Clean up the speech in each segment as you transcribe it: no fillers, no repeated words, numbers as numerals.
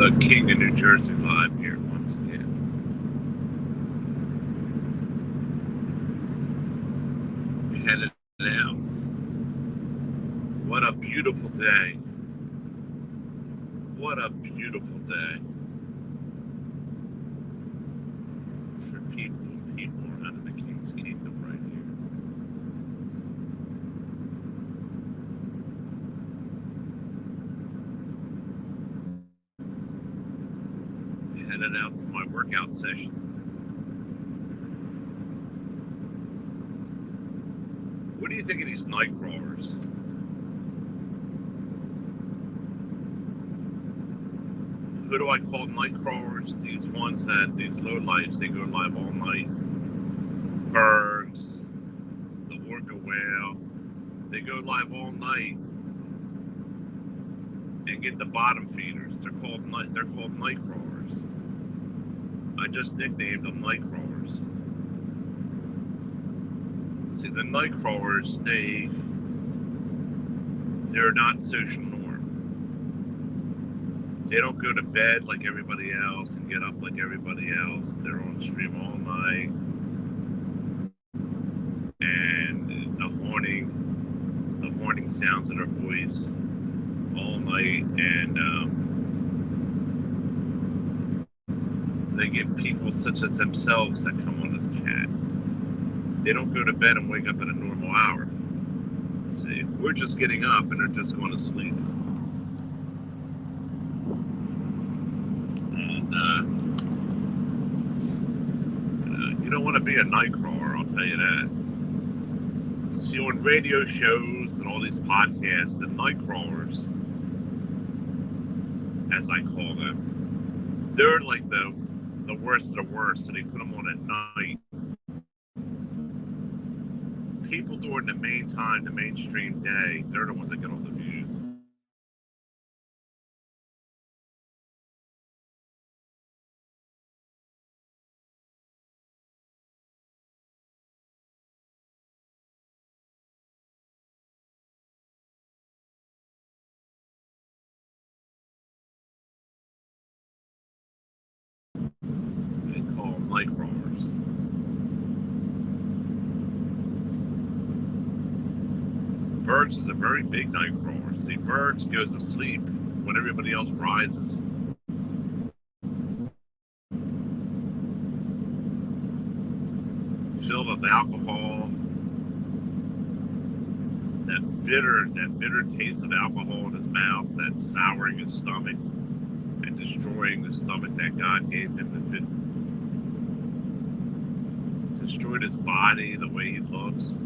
the King of New Jersey live here once again. Headed out. What a beautiful day. What a beautiful day for people around in the King's Kingdom right here. Headed out to my workout session. What do you think of these night crawlers? Who do I call night crawlers? These ones these low lifes, they go live all night. Bergs, the orca whale, they go live all night and get the bottom feeders. They're called night crawlers. I just nicknamed them night crawlers. See, the night crawlers, they're not social norm. They don't go to bed like everybody else and get up like everybody else. They're on stream all night, and the horning sounds in their voice all night, and they get people such as themselves that come on this chat. They don't go to bed and wake up at a normal hour. See, we're just getting up and they're just going to sleep. And you don't want to be a night crawler, I'll tell you that. See, on radio shows and all these podcasts, the night crawlers, as I call them, they're like the worst of the worst, so they put them on at night. People during the mainstream day, they're the ones that get all the views. They call them night crawlers. Bergs is a very big night crawler. See, Bergs goes to sleep when everybody else rises. Filled with alcohol, that bitter taste of alcohol in his mouth, that's souring his stomach and destroying the stomach that God gave him. It destroyed his body, the way he looks.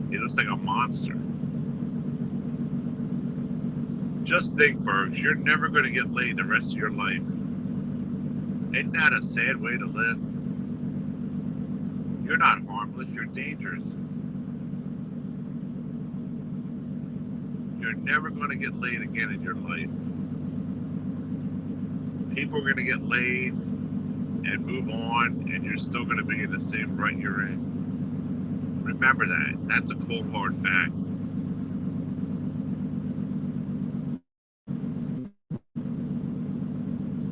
He looks like a monster. Just think, Bergs, you're never going to get laid the rest of your life. Isn't that a sad way to live? You're not harmless, you're dangerous. You're never going to get laid again in your life. People are going to get laid and move on, and you're still going to be in the same rut you're in. Remember that. That's a cold, hard fact.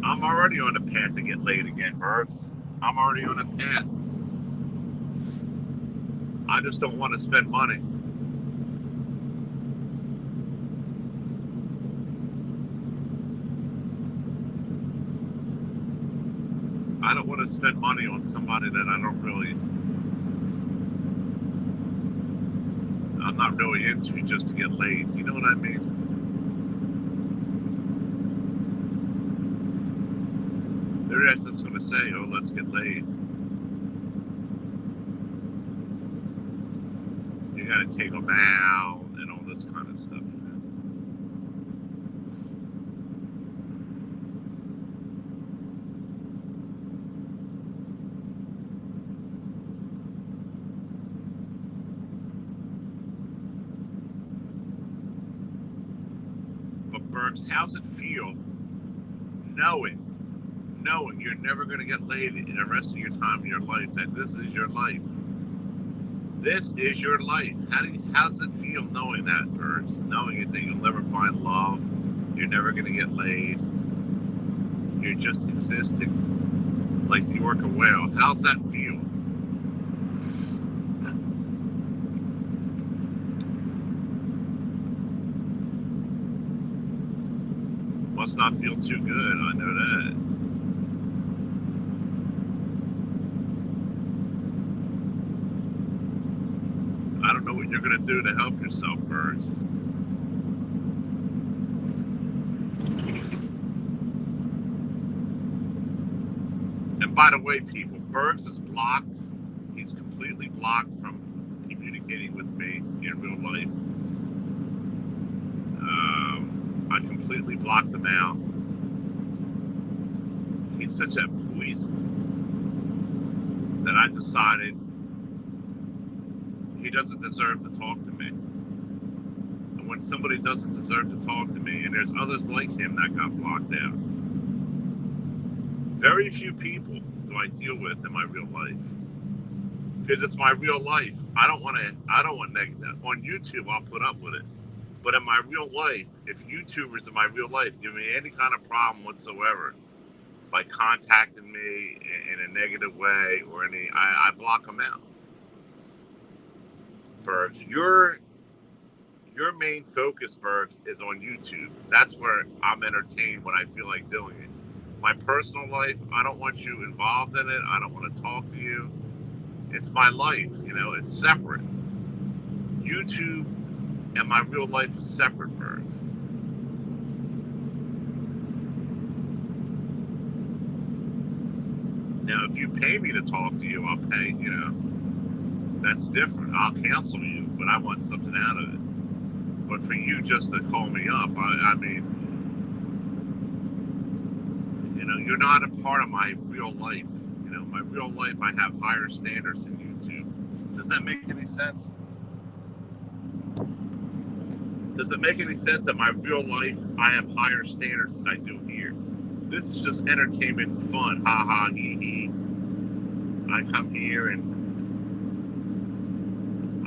I'm already on the path to get laid again, Bergs. I'm already on a path. I just don't want to spend money. I don't want to spend money on somebody that I'm not really into just to get laid. You know what I mean? They're just going to say, oh, let's get laid. You got to take them out and all this kind of stuff. But Bergs, how's it feel knowing you're never going to get laid in the rest of your time in your life, that this is your life? This is your life. How's it feel knowing that, Bergs? Knowing that you'll never find love, you're never going to get laid. You're just existing like the orca whale. How's that feel? Must not feel too good, I know that. I don't know what you're going to do to help yourself, Bergs. And by the way, people, Bergs is blocked. He's completely blocked from communicating with me in real life. I completely blocked him out. He's such a poison that I decided he doesn't deserve to talk to me. And when somebody doesn't deserve to talk to me, and there's others like him that got blocked out, very few people do I deal with in my real life. Because it's my real life. I don't want negative. On YouTube, I'll put up with it. But in my real life, if YouTubers in my real life give me any kind of problem whatsoever by contacting me in a negative way or I block them out. Bergs, your main focus, Bergs, is on YouTube. That's where I'm entertained when I feel like doing it. My personal life, I don't want you involved in it. I don't want to talk to you. It's my life, it's separate. YouTube and my real life is separate, Bergs. Now, if you pay me to talk to you, I'll pay, That's different. I'll cancel you, but I want something out of it. But for you just to call me up, I mean, you're not a part of my real life. My real life, I have higher standards than YouTube. Does that make any sense? Does it make any sense that my real life, I have higher standards than I do here? This is just entertainment and fun. Ha ha, hee hee. I come here and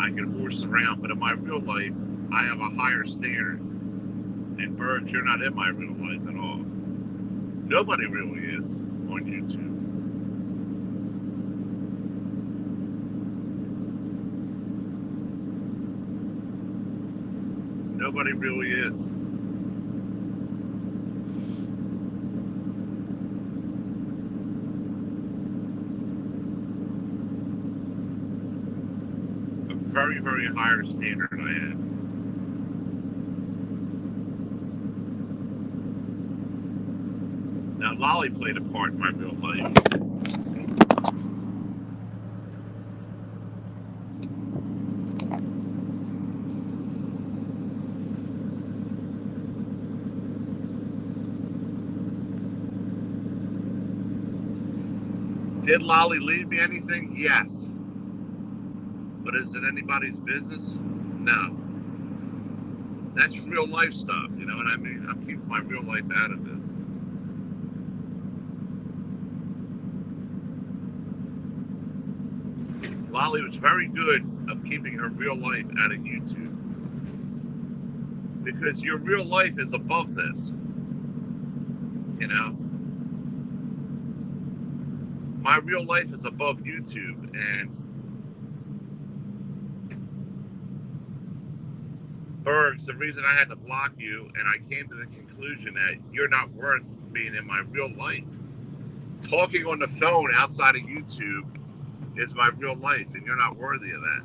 I can horse around, but in my real life, I have a higher standard. And Bergs, you're not in my real life at all. Nobody really is on YouTube. Nobody really is. A very, very higher standard I am. Now, Lolly played a part in my real life. Did Lolly leave me anything? Yes. But is it anybody's business? No. That's real life stuff, you know what I mean? I'm keeping my real life out of this. Lolly was very good of keeping her real life out of YouTube. Because your real life is above this. My real life is above YouTube, and Bergs, the reason I had to block you, and I came to the conclusion that you're not worth being in my real life. Talking on the phone outside of YouTube is my real life, and you're not worthy of that.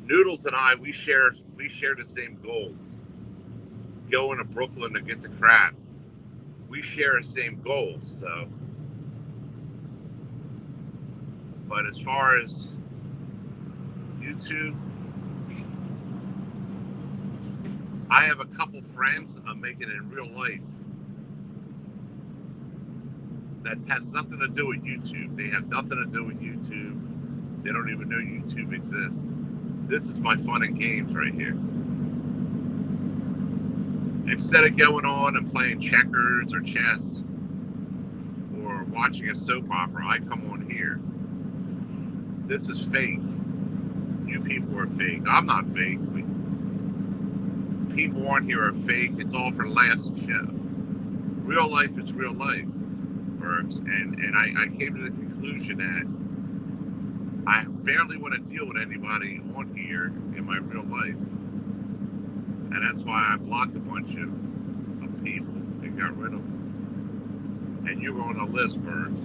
Noodles and I, we share the same goals. Going to Brooklyn to get the crap. We share the same goals, so. But as far as YouTube, I have a couple friends I'm making in real life that has nothing to do with YouTube. They have nothing to do with YouTube. They don't even know YouTube exists. This is my fun and games right here. Instead of going on and playing checkers or chess or watching a soap opera, I come on here. This is fake. You people are fake. I'm not fake. people on here are fake. It's all for last show. Real life is real life, Burbs. And I came to the conclusion that I barely want to deal with anybody on here in my real life. And that's why I blocked a bunch of people and got rid of them. And you were on the list, Burbs.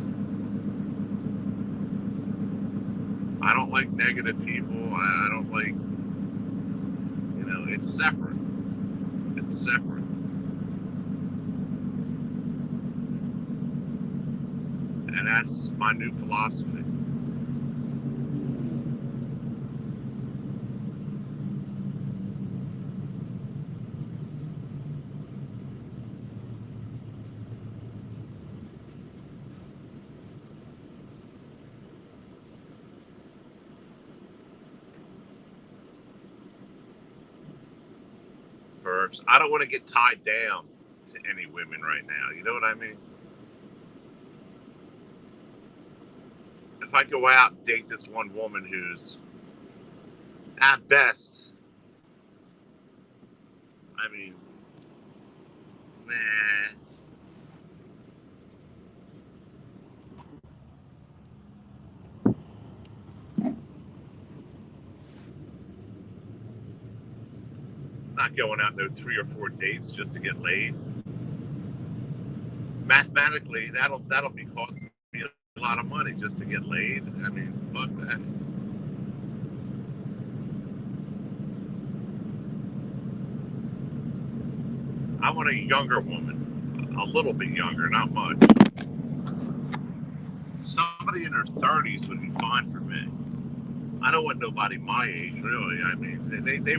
I don't like negative people. I don't like, it's separate. It's separate. And that's my new philosophy. I don't want to get tied down to any women right now. You know what I mean? If I go out and date this one woman who's at best, I mean, nah. Not going out no 3 or 4 dates just to get laid. Mathematically, that'll be costing me a lot of money just to get laid. I mean, fuck that. I want a younger woman, a little bit younger, not much. Somebody in her 30s would be fine for me. I don't want nobody my age, really. I mean, they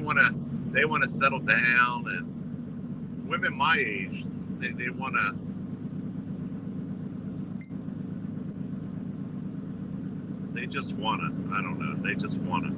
want to settle down, and women my age, they want to. They just want to. I don't know. They just want to.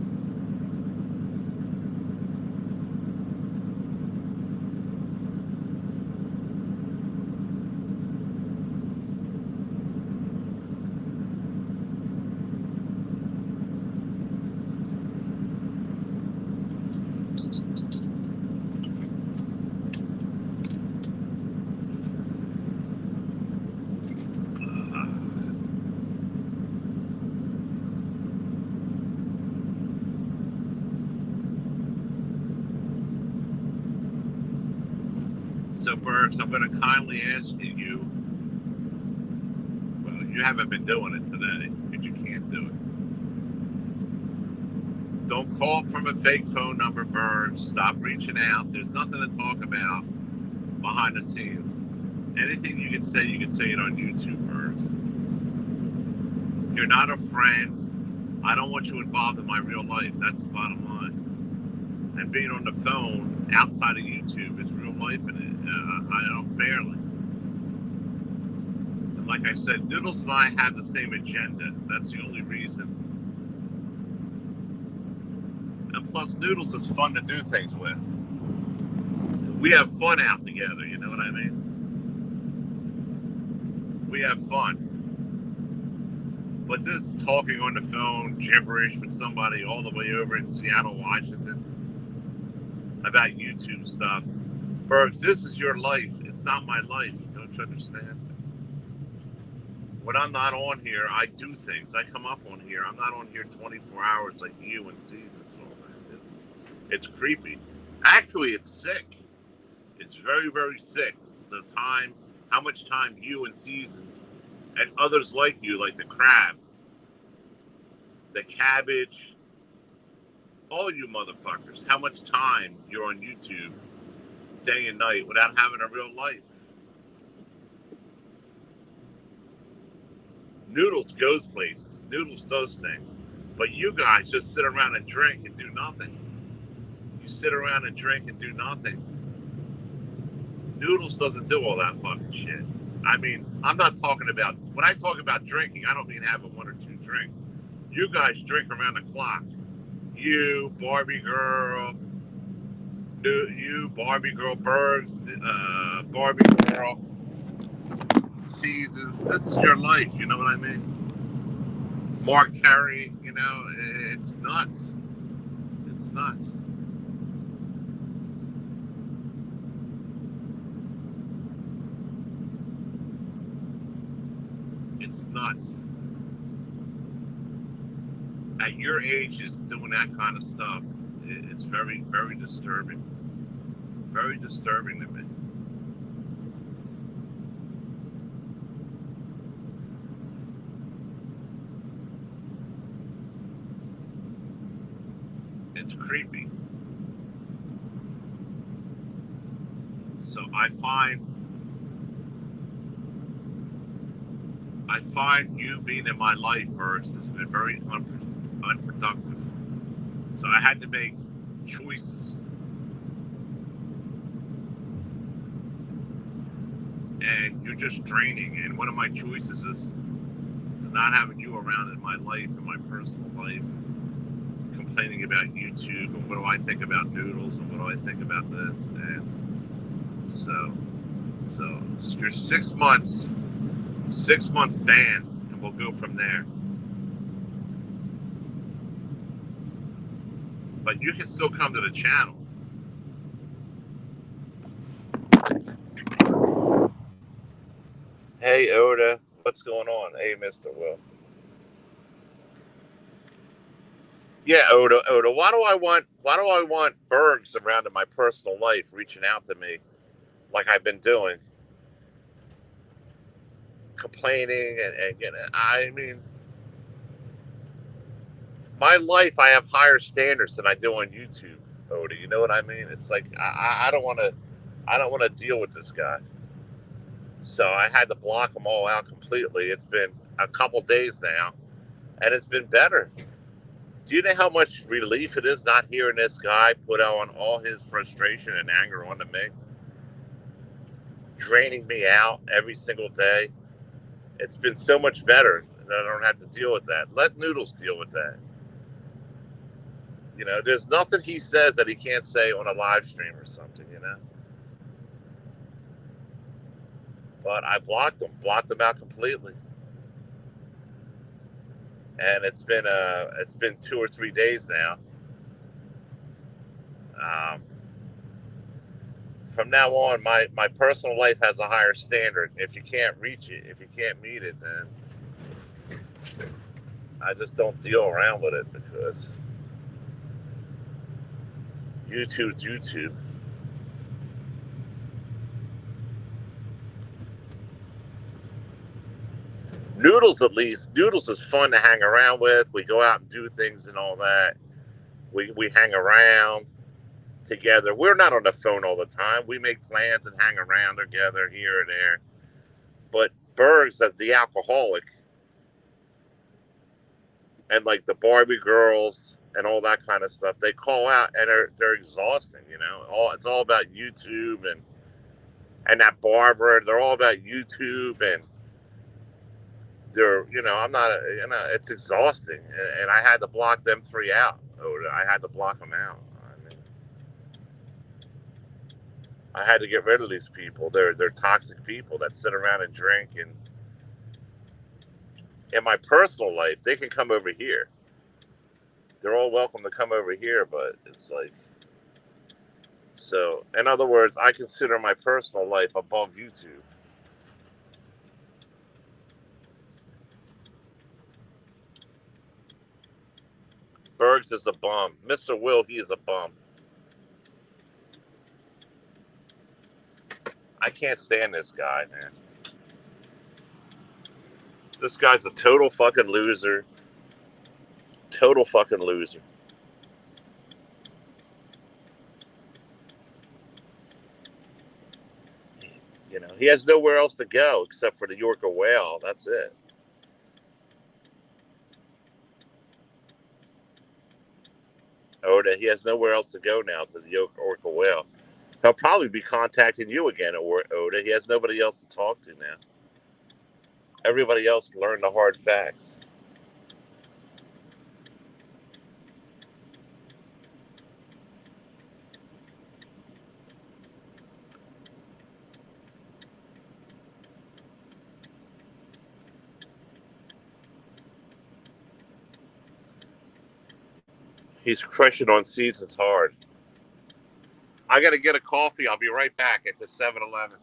So, Burbs, I'm going to kindly ask you, well, you haven't been doing it today, because you can't do it. Don't call from a fake phone number, Burbs. Stop reaching out. There's nothing to talk about behind the scenes. Anything you can say it on YouTube, Burbs. You're not a friend. I don't want you involved in my real life. That's the bottom line. And being on the phone outside of YouTube is real life in it. I don't barely. And like I said, Noodles and I have the same agenda. That's the only reason. And plus, Noodles is fun to do things with. We have fun out together, you know what I mean? We have fun. But this talking on the phone, gibberish with somebody all the way over in Seattle, Washington, about YouTube stuff. Burbs, this is your life. It's not my life. Don't you understand? When I'm not on here, I do things. I come up on here. I'm not on here 24 hours like you and Seasons and all that. It's creepy. Actually, it's sick. It's very, very sick. The time, how much time you and Seasons and others like you, like the Crab, the Cabbage, all you motherfuckers, how much time you're on YouTube day and night without having a real life. Noodles goes places. Noodles does things. But you guys just sit around and drink and do nothing. You sit around and drink and do nothing. Noodles doesn't do all that fucking shit. I mean, I'm not talking about, when I talk about drinking, I don't mean having 1 or 2 drinks. You guys drink around the clock. You, Barbie Girl, Barbie Girl, Burbs, Barbie Girl, Seasons. This is your life, you know what I mean? Mark Terry, you know, it's nuts. It's nuts. It's nuts. At your age, is doing that kind of stuff. It's very, very disturbing. Very disturbing to me. It's creepy. So I find you being in my life, Bergs, has been very unproductive. So I had to make choices. And you're just draining. And one of my choices is not having you around in my life, in my personal life, complaining about YouTube and what do I think about noodles and what do I think about this. And so you're 6 months banned, and we'll go from there. But you can still come to the channel. Hey, Oda, what's going on? Hey, Mr. Will. Yeah, Oda, why do I want Bergs around in my personal life reaching out to me like I've been doing? Complaining and you know, I mean, my life, I have higher standards than I do on YouTube, Oda. You know what I mean? It's like I don't want to deal with this guy. So I had to block them all out completely. It's been a couple days now, and it's been better. Do you know how much relief it is not hearing this guy put on all his frustration and anger onto me? Draining me out every single day. It's been so much better that I don't have to deal with that. Let Noodles deal with that. You know, there's nothing he says that he can't say on a live stream or something, you know? But I blocked him out completely. And it's been 2 or 3 days now. From now on, my personal life has a higher standard. If you can't reach it, if you can't meet it, then I just don't deal around with it because YouTube's YouTube. Noodles, at least. Noodles is fun to hang around with. We go out and do things and all that. We hang around together. We're not on the phone all the time. We make plans and hang around together here and there. But Bergs, the alcoholic, and like the Barbie girls and all that kind of stuff, they call out and they're exhausting. You know, it's all about YouTube and that Barbara. They're all about YouTube and they're, you know, I'm not, you know, it's exhausting, and I had to block them 3 out. I had to block them out. I had to get rid of these people. They're toxic people that sit around and drink. And in my personal life, they can come over here. They're all welcome to come over here, but it's like, so in other words, I consider my personal life above YouTube. Bergs is a bum. Mr. Will, he is a bum. I can't stand this guy, man. This guy's a total fucking loser. Total fucking loser. You know, he has nowhere else to go except for the Yorker Whale. That's it. Oda, he has nowhere else to go now to the Yorker Whale. He'll probably be contacting you again, Oda. He has nobody else to talk to now. Everybody else learned the hard facts. He's crushing on seasons hard. I got to get a coffee. I'll be right back at the 7-Eleven.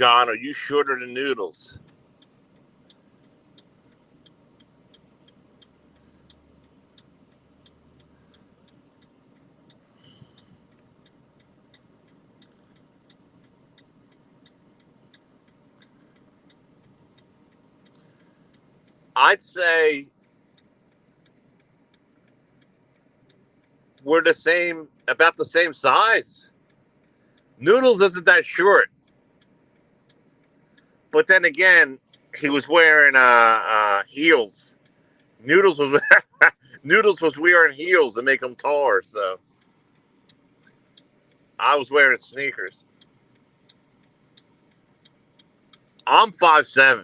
John, are you shorter than Noodles? I'd say we're about the same size. Noodles isn't that short. But then again, he was wearing heels. Noodles was Noodles was wearing heels to make him taller. So I was wearing sneakers. I'm 5'7".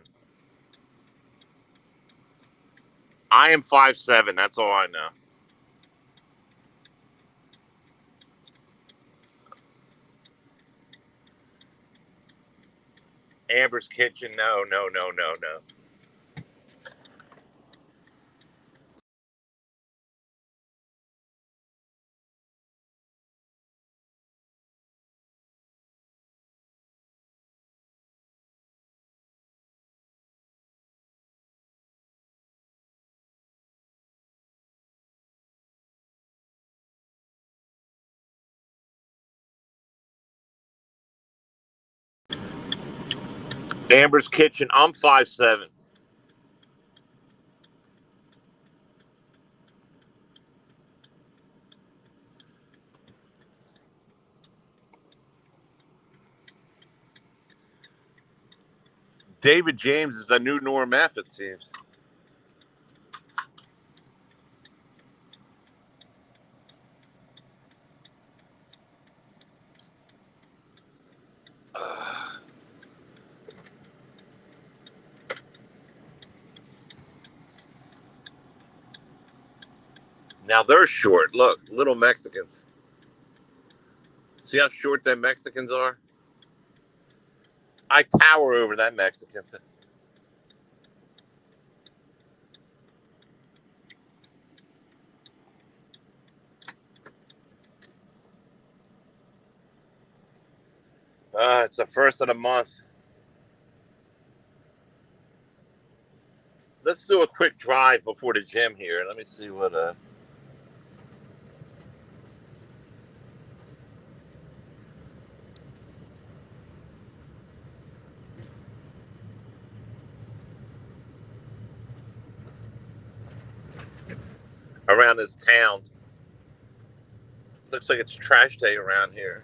I am 5'7". That's all I know. Amber's Kitchen. No, no, no, no, no. Amber's Kitchen. I'm 5'7". David James is a new Norm F, it seems. Now they're short. Look, little Mexicans. See how short them Mexicans are? I tower over that Mexican. It's the first of the month. Let's do a quick drive before the gym here. Let me see what around this town. Looks like it's trash day around here.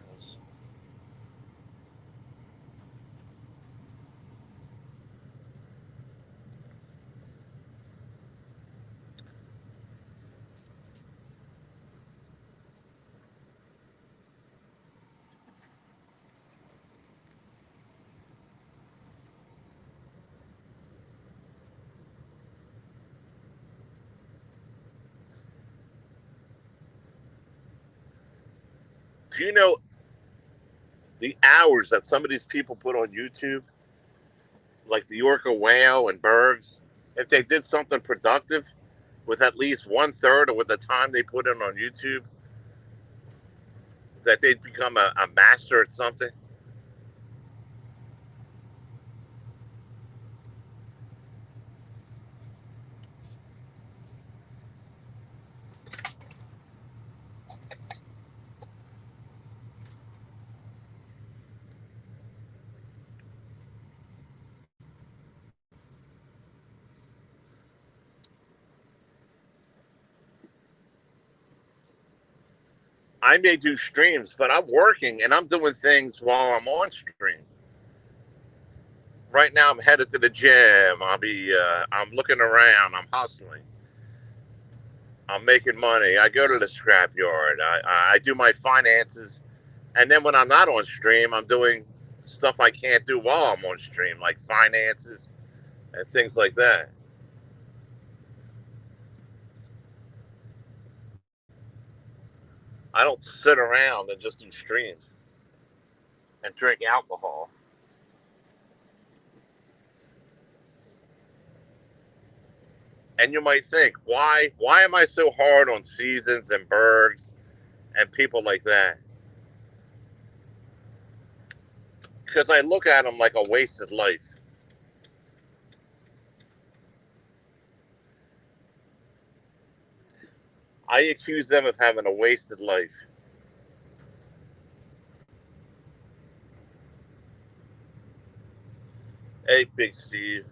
Do you know the hours that some of these people put on YouTube, like the Yorka Whale and Bergs, if they did something productive with at least 1/3 of what the time they put in on YouTube, that they'd become a master at something? I may do streams, but I'm working and I'm doing things while I'm on stream. Right now, I'm headed to the gym. I'm looking around. I'm hustling. I'm making money. I go to the scrapyard. I do my finances. And then when I'm not on stream, I'm doing stuff I can't do while I'm on stream, like finances and things like that. I don't sit around and just do streams and drink alcohol. And you might think, why am I so hard on Seasons and Bergs and people like that? because I look at them like a wasted life. I accuse them of having a wasted life. Hey, Big Steve.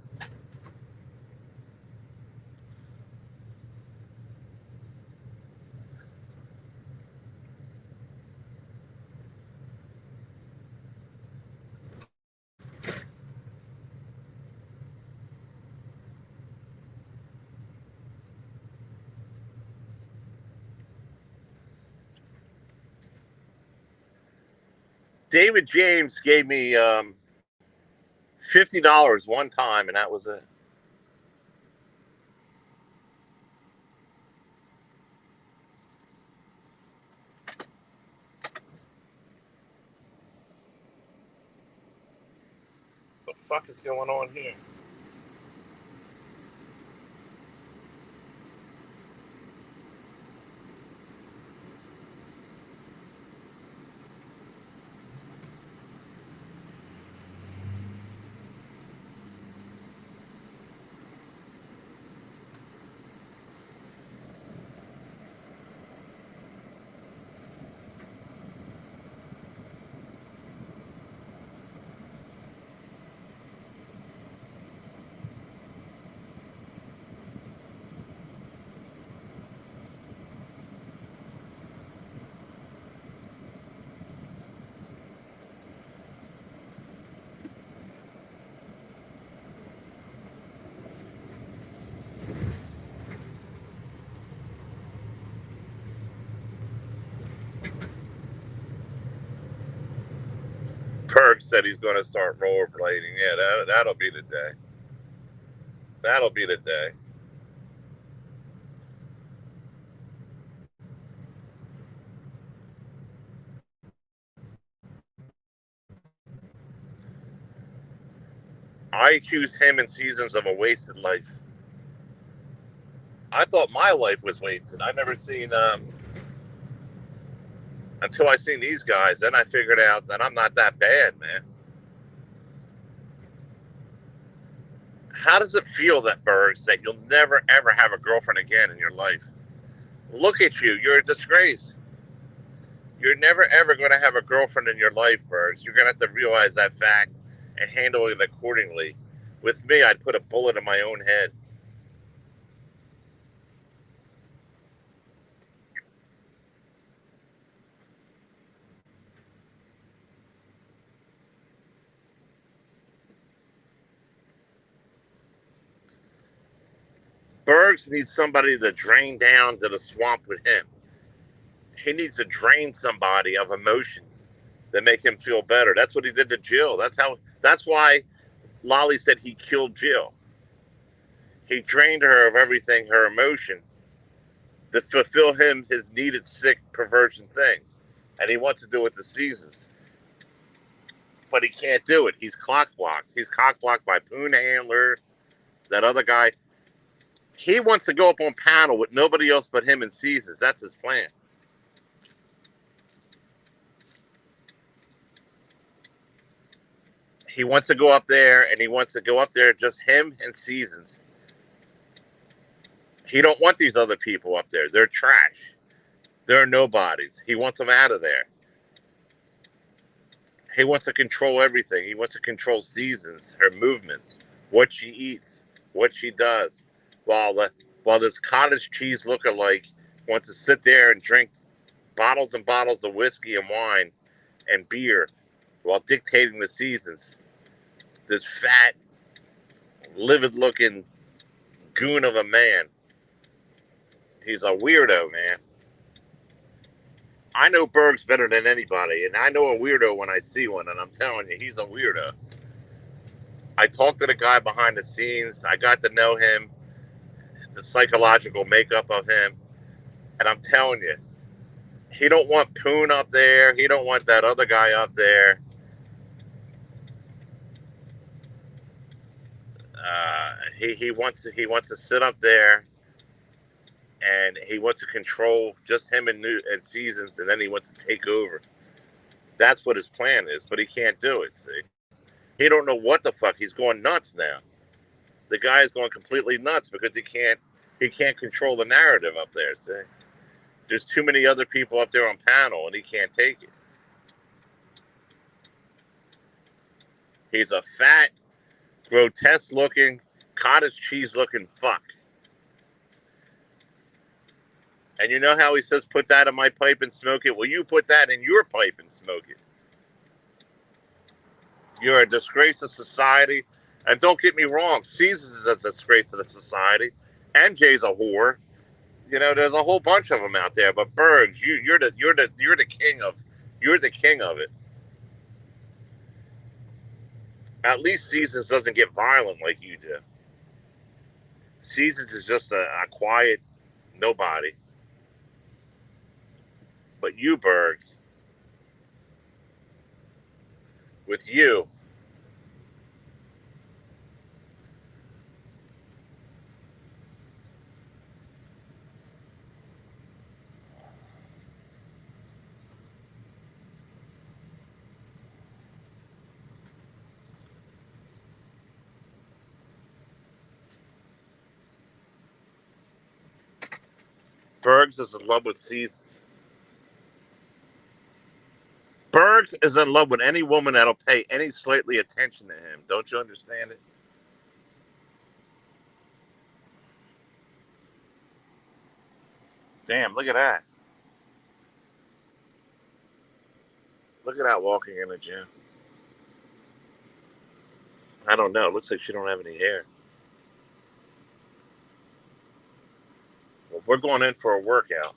David James gave me $50 one time, and that was it. What the fuck is going on here? Perk said he's going to start rollerblading. Yeah, that'll be the day. That'll be the day. I accused him in seasons of a wasted life. I thought my life was wasted. I never seen until I seen these guys. Then I figured out that I'm not that bad, man. How does it feel, that Bergs, that you'll never ever have a girlfriend again in your life? Look at you. You're a disgrace. You're never ever going to have a girlfriend in your life, Bergs. You're going to have to realize that fact and handle it accordingly. With me, I'd put a bullet in my own head. Bergs needs somebody to drain down to the swamp with him. He needs to drain somebody of emotion that make him feel better. That's what he did to Jill. That's why Lolly said he killed Jill. He drained her of everything, her emotion, to fulfill him his needed sick perversion things. And he wants to do it the seasons. But he can't do it. He's clock blocked. He's cock blocked by Poon Handler, that other guy. He wants to go up on panel with nobody else but him in seasons. That's his plan. He wants to go up there, and he wants to go up there just him and seasons. He don't want these other people up there. They're trash. They're nobodies. He wants them out of there. He wants to control everything. He wants to control seasons, her movements, what she eats, what she does. While this cottage cheese lookalike wants to sit there and drink bottles and bottles of whiskey and wine and beer while dictating the seasons. This fat, livid-looking goon of a man. He's a weirdo, man. I know Bergs better than anybody, and I know a weirdo when I see one, and I'm telling you, he's a weirdo. I talked to the guy behind the scenes. I got to know him, the psychological makeup of him, and I'm telling you, he don't want Poon up there. He don't want that other guy up there. He wants to sit up there, and he wants to control just him and seasons, and then he wants to take over. That's what his plan is, but he can't do it, see? He don't know what the fuck. He's going nuts now. The guy is going completely nuts because he can't control the narrative up there, see? There's too many other people up there on panel and he can't take it. He's a fat, grotesque looking, cottage cheese looking fuck. And you know how he says, put that in my pipe and smoke it? Well, you put that in your pipe and smoke it. You're a disgrace to society. And don't get me wrong, Caesars is a disgrace to the society. MJ's a whore. You know, there's a whole bunch of them out there. But Bergs, you're the king of it. At least Caesars doesn't get violent like you do. Caesars is just a quiet nobody. But you, Bergs, with you, Bergs is in love with Caesars. Bergs is in love with any woman that'll pay any slightly attention to him. Don't you understand it? Damn, look at that. Look at that walking in the gym. I don't know. It looks like she don't have any hair. Well, we're going in for a workout.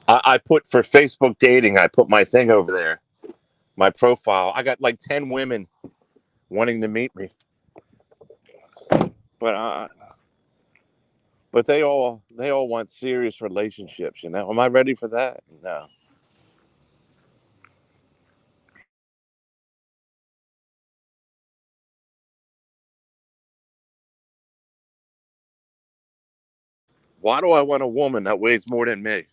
I put for Facebook dating. I put my thing over there, my profile. I got like 10 women wanting to meet me, but they all want serious relationships. You know, am I ready for that? No. Why do I want a woman that weighs more than me?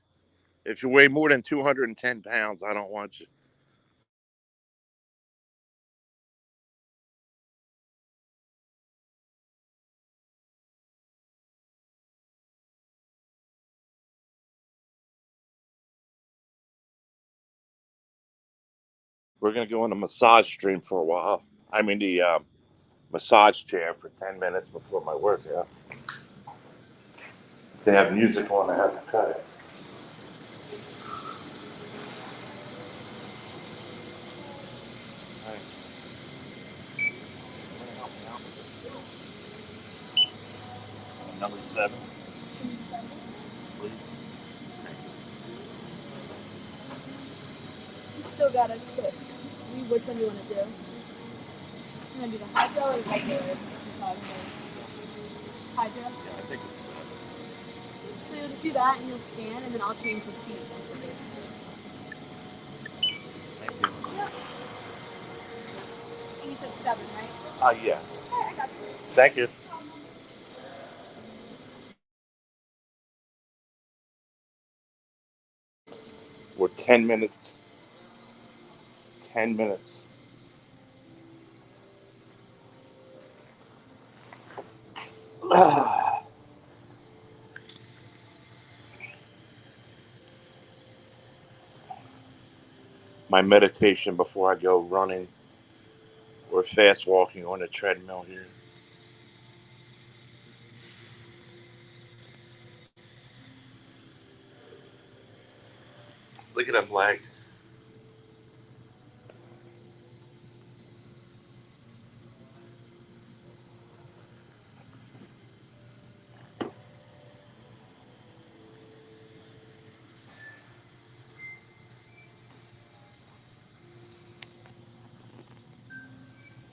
If you weigh more than 210 pounds, I don't want you. We're gonna go on a massage stream for a while. I'm in the massage chair for 10 minutes before my workout. If they have music on, I have to cut it. All right. Number 7, please. You still gotta pick. Which one do you want to do? You want to do the hydro or the regular? Hydro? Yeah, I think it's 7. So you'll just do that and you'll scan and then I'll change the seat once it is. Thank you. Yep. And you said 7, right? Yes. Alright, I got you. Thank you. We're 10 minutes. 10 minutes. my meditation before I go running or fast walking on a treadmill here. Look at them legs.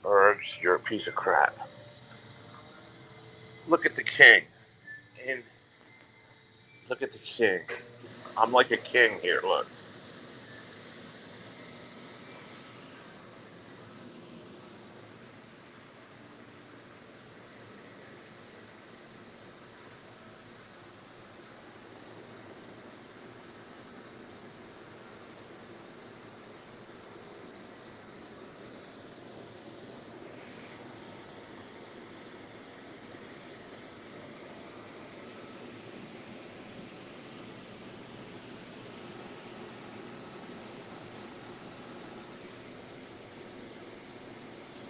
Bergs, you're a piece of crap. Look at the king. And look at the king. I'm like a king here, look.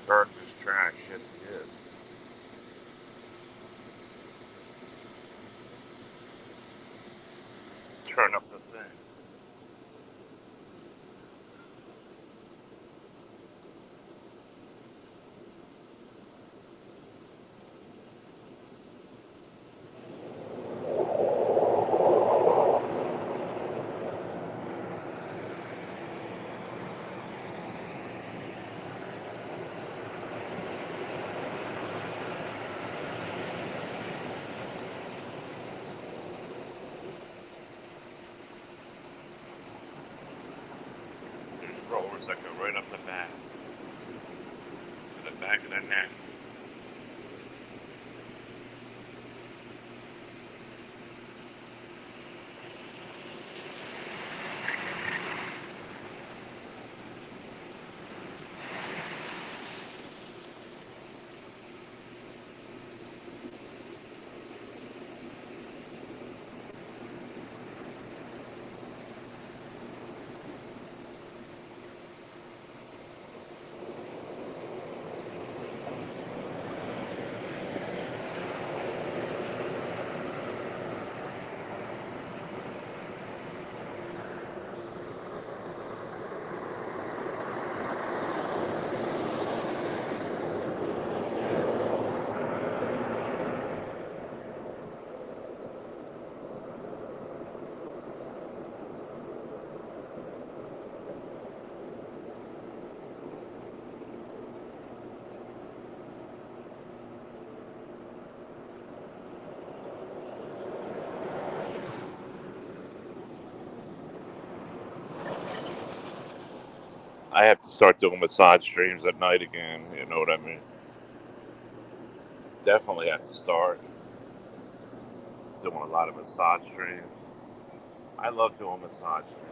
Bergs is trash. Yes, it is. Turn up the thing. There's rollers that go right up the back. To the back of the neck. I have to start doing massage streams at night again. You know what I mean? Definitely have to start doing a lot of massage streams. I love doing massage streams.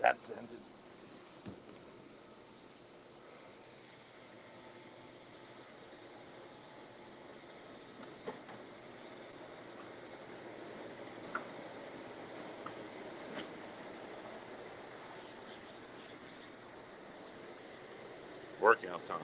That's ended. Workout time.